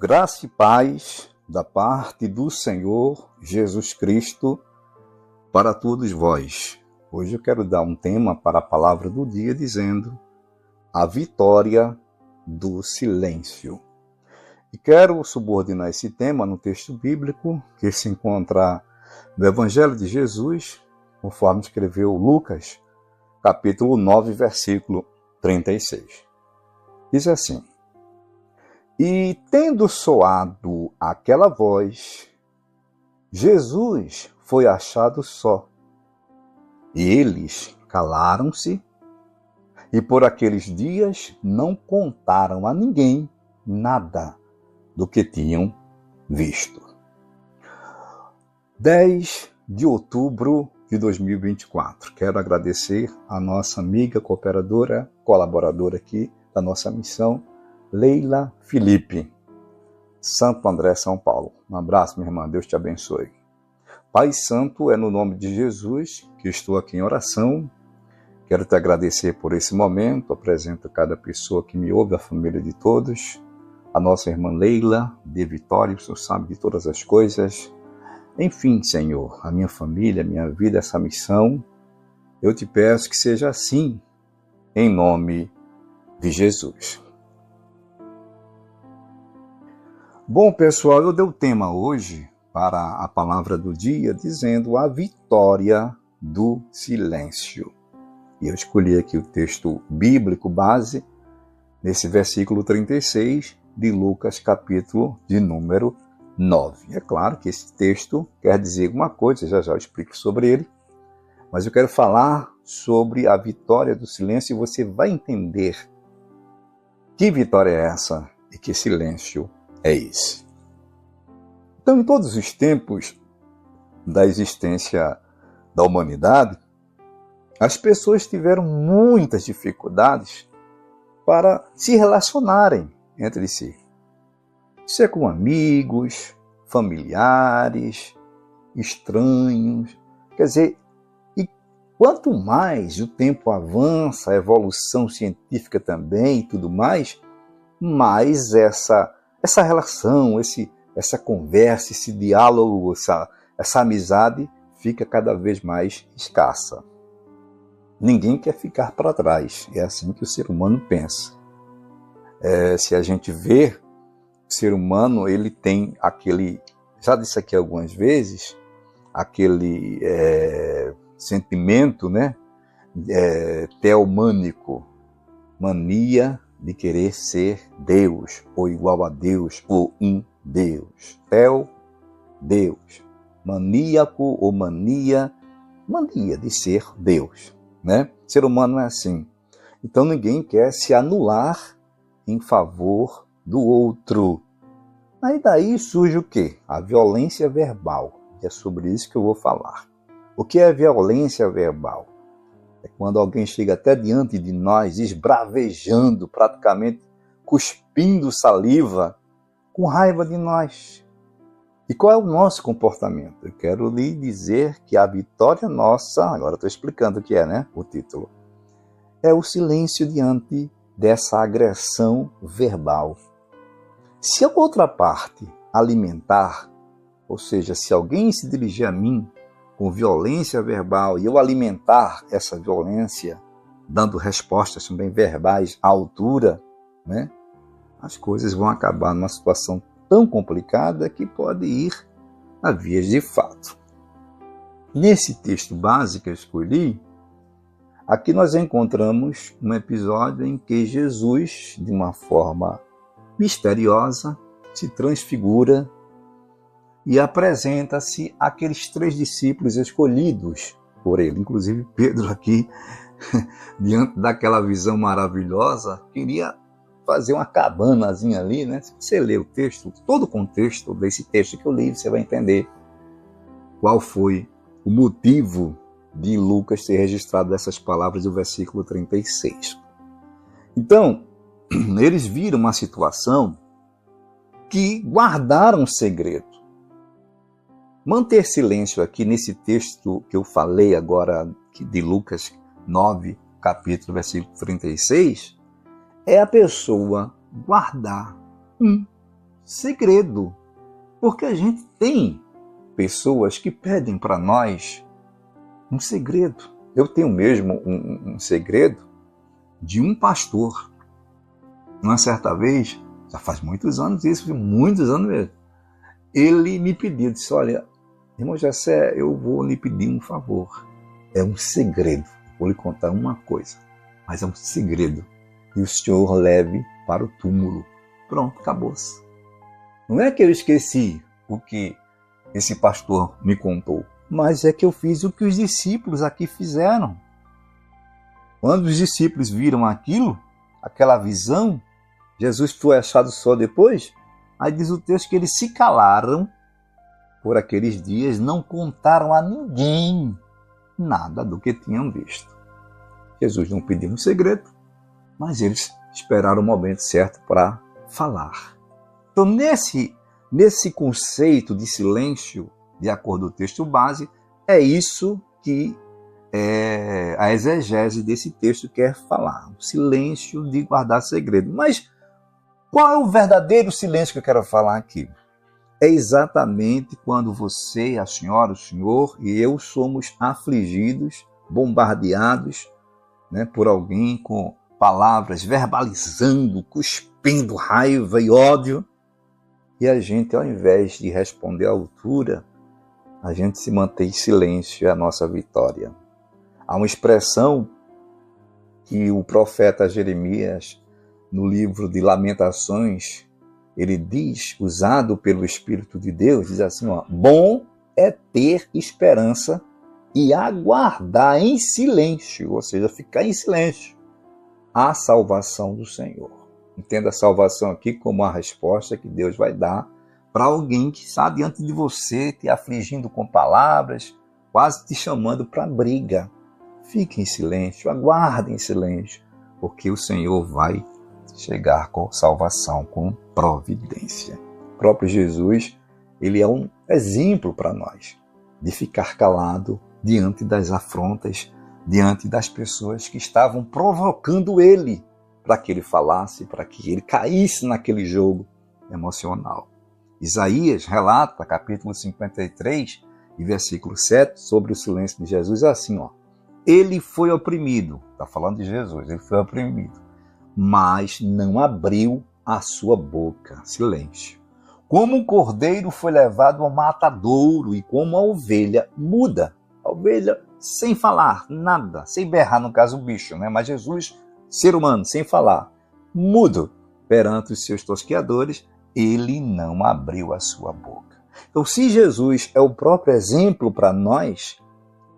Graça e paz da parte do Senhor Jesus Cristo para todos vós. Hoje eu quero dar um tema para a palavra do dia dizendo a vitória do silêncio. E quero subordinar esse tema no texto bíblico que se encontra no Evangelho de Jesus, conforme escreveu Lucas, capítulo 9, versículo 36. Diz assim: E tendo soado aquela voz, Jesus foi achado só. E eles calaram-se, e por aqueles dias não contaram a ninguém nada do que tinham visto. 10 de outubro de 2024. Quero agradecer a nossa amiga, cooperadora, colaboradora aqui da nossa missão, Leila Felipe, Santo André, São Paulo. Um abraço, minha irmã. Deus te abençoe. Pai Santo, é no nome de Jesus que estou aqui em oração. Quero te agradecer por esse momento. Apresento cada pessoa que me ouve, a família de todos. A nossa irmã Leila, de Vitória, o Senhor sabe de todas as coisas. Enfim, Senhor, a minha família, a minha vida, essa missão, eu te peço que seja assim, em nome de Jesus. Bom, pessoal, eu dei o tema hoje para a palavra do dia, dizendo a vitória do silêncio. E eu escolhi aqui o texto bíblico base, nesse versículo 36 de Lucas, capítulo de número 9. É claro que esse texto quer dizer alguma coisa, já eu explico sobre ele, mas eu quero falar sobre a vitória do silêncio e você vai entender que vitória é essa e que silêncio é esse. Então, em todos os tempos da existência da humanidade, as pessoas tiveram muitas dificuldades para se relacionarem entre si. Isso é com amigos, familiares, estranhos. Quer dizer, e quanto mais o tempo avança, a evolução científica também e tudo mais essa relação, essa conversa, esse diálogo, essa amizade fica cada vez mais escassa. Ninguém quer ficar para trás. É assim que o ser humano pensa. Se a gente vê, o ser humano ele tem aquele, já disse aqui algumas vezes, aquele sentimento, né, teomânico, mania de querer ser Deus, ou igual a Deus, ou um Deus. Deus. Maníaco ou mania de ser Deus, né? O ser humano é assim. Então ninguém quer se anular em favor do outro. Aí daí surge o quê? A violência verbal. É sobre isso que eu vou falar. O que é violência verbal? É quando alguém chega até diante de nós, esbravejando, praticamente cuspindo saliva, com raiva de nós. E qual é o nosso comportamento? Eu quero lhe dizer que a vitória nossa, agora estou explicando o que é, né? O título. É o silêncio diante dessa agressão verbal. Se a outra parte alimentar, ou seja, se alguém se dirigir a mim com violência verbal e eu alimentar essa violência, dando respostas também verbais à altura, né, as coisas vão acabar numa situação tão complicada que pode ir a vias de fato. Nesse texto básico que eu escolhi, aqui nós encontramos um episódio em que Jesus, de uma forma misteriosa, se transfigura e apresenta-se àqueles 3 discípulos escolhidos por ele. Inclusive Pedro aqui, diante daquela visão maravilhosa, queria fazer uma cabanazinha ali, né? Se você ler o texto, todo o contexto desse texto que eu li, você vai entender qual foi o motivo de Lucas ter registrado essas palavras do versículo 36. Então, eles viram uma situação que guardaram segredo. Manter silêncio aqui nesse texto que eu falei agora, de Lucas 9, capítulo, versículo 36, é a pessoa guardar um segredo. Porque a gente tem pessoas que pedem para nós um segredo. Eu tenho mesmo um segredo de um pastor. Uma certa vez, já faz muitos anos isso, muitos anos mesmo, ele me pediu, disse, olha, irmão Jessé, eu vou lhe pedir um favor. É um segredo. Vou lhe contar uma coisa, mas é um segredo. E o senhor leve para o túmulo. Pronto, acabou-se. Não é que eu esqueci o que esse pastor me contou, mas é que eu fiz o que os discípulos aqui fizeram. Quando os discípulos viram aquilo, aquela visão, Jesus foi achado só depois, aí diz o texto que eles se calaram por aqueles dias, não contaram a ninguém nada do que tinham visto. Jesus não pediu um segredo, mas eles esperaram o momento certo para falar. Então, nesse conceito de silêncio, de acordo com o texto base, é isso que a exegese desse texto quer falar. O silêncio de guardar segredo. Mas qual é o verdadeiro silêncio que eu quero falar aqui? É exatamente quando você, a senhora, o senhor e eu somos afligidos, bombardeados, né, por alguém com palavras, verbalizando, cuspindo raiva e ódio. E a gente, ao invés de responder à altura, a gente se mantém em silêncio, é a nossa vitória. Há uma expressão que o profeta Jeremias, no livro de Lamentações, ele diz, usado pelo Espírito de Deus, diz assim, ó, bom é ter esperança e aguardar em silêncio, ou seja, ficar em silêncio, a salvação do Senhor. Entenda a salvação aqui como a resposta que Deus vai dar para alguém que está diante de você, te afligindo com palavras, quase te chamando para briga. Fique em silêncio, aguarde em silêncio, porque o Senhor vai chegar com salvação, com providência. O próprio Jesus, ele é um exemplo para nós de ficar calado diante das afrontas, diante das pessoas que estavam provocando ele para que ele falasse, para que ele caísse naquele jogo emocional. Isaías relata, capítulo 53, e versículo 7, sobre o silêncio de Jesus, assim, ó. Ele foi oprimido, está falando de Jesus, ele foi oprimido, mas não abriu a sua boca, silêncio. Como um cordeiro foi levado ao matadouro e como a ovelha muda, a ovelha sem falar nada, sem berrar, no caso o bicho, né? Mas Jesus, ser humano, sem falar, mudo perante os seus tosqueadores, ele não abriu a sua boca. Então, se Jesus é o próprio exemplo para nós,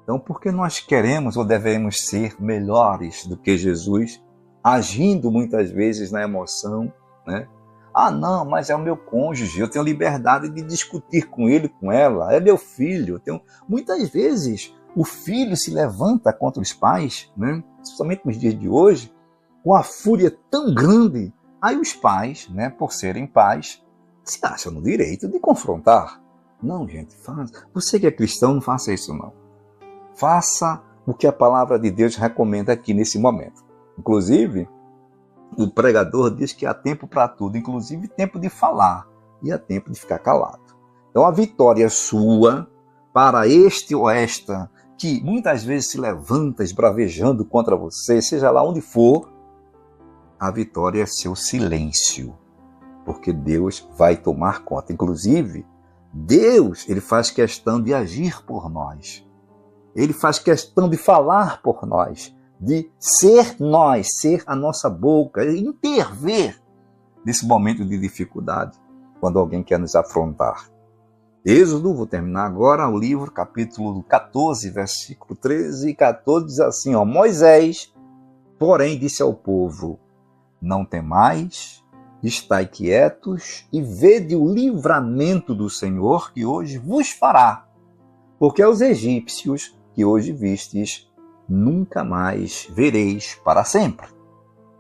então por que nós queremos ou devemos ser melhores do que Jesus, agindo muitas vezes na emoção, né? Ah, não, mas é o meu cônjuge, eu tenho liberdade de discutir com ele, com ela, é meu filho. Muitas vezes o filho se levanta contra os pais, né? Principalmente nos dias de hoje, com a fúria tão grande. Aí os pais, né, por serem pais, se acham no direito de confrontar. Não, gente, você que é cristão, não faça isso não. Faça o que a palavra de Deus recomenda aqui nesse momento. Inclusive, o pregador diz que há tempo para tudo, inclusive tempo de falar e há tempo de ficar calado. Então a vitória é sua para este ou esta que muitas vezes se levanta esbravejando contra você, seja lá onde for, a vitória é seu silêncio, porque Deus vai tomar conta. Inclusive, Deus, ele faz questão de agir por nós. Ele faz questão de falar por nós, de ser nós, ser a nossa boca, intervir nesse momento de dificuldade, quando alguém quer nos afrontar. Êxodo, vou terminar agora, o livro, capítulo 14, versículo 13 e 14, diz assim, ó, Moisés, porém, disse ao povo, não temais, estai quietos e vede o livramento do Senhor que hoje vos fará, porque aos egípcios que hoje vistes, nunca mais vereis para sempre.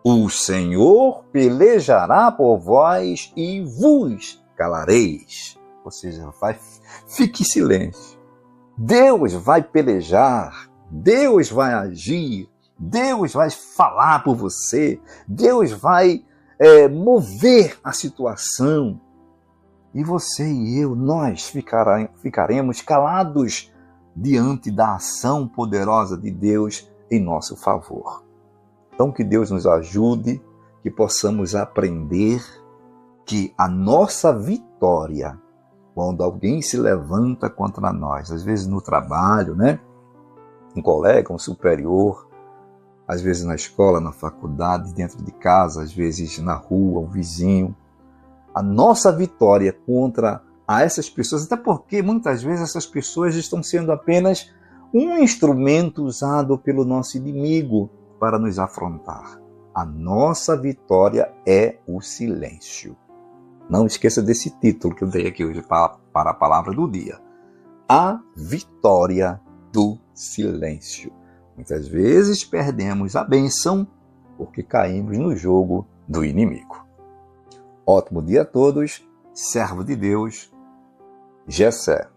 O Senhor pelejará por vós e vos calareis. Ou seja, fique em silêncio. Deus vai pelejar, Deus vai agir, Deus vai falar por você, Deus vai mover a situação. E você e eu, nós ficaremos calados diante da ação poderosa de Deus em nosso favor. Então que Deus nos ajude, que possamos aprender que a nossa vitória, quando alguém se levanta contra nós, às vezes no trabalho, um colega, um superior, às vezes na escola, na faculdade, dentro de casa, às vezes na rua, um vizinho, a nossa vitória contra essas pessoas, até porque muitas vezes essas pessoas estão sendo apenas um instrumento usado pelo nosso inimigo para nos afrontar. A nossa vitória é o silêncio. Não esqueça desse título que eu dei aqui hoje para a palavra do dia. A vitória do silêncio. Muitas vezes perdemos a bênção porque caímos no jogo do inimigo. Ótimo dia a todos, servo de Deus, Gessé.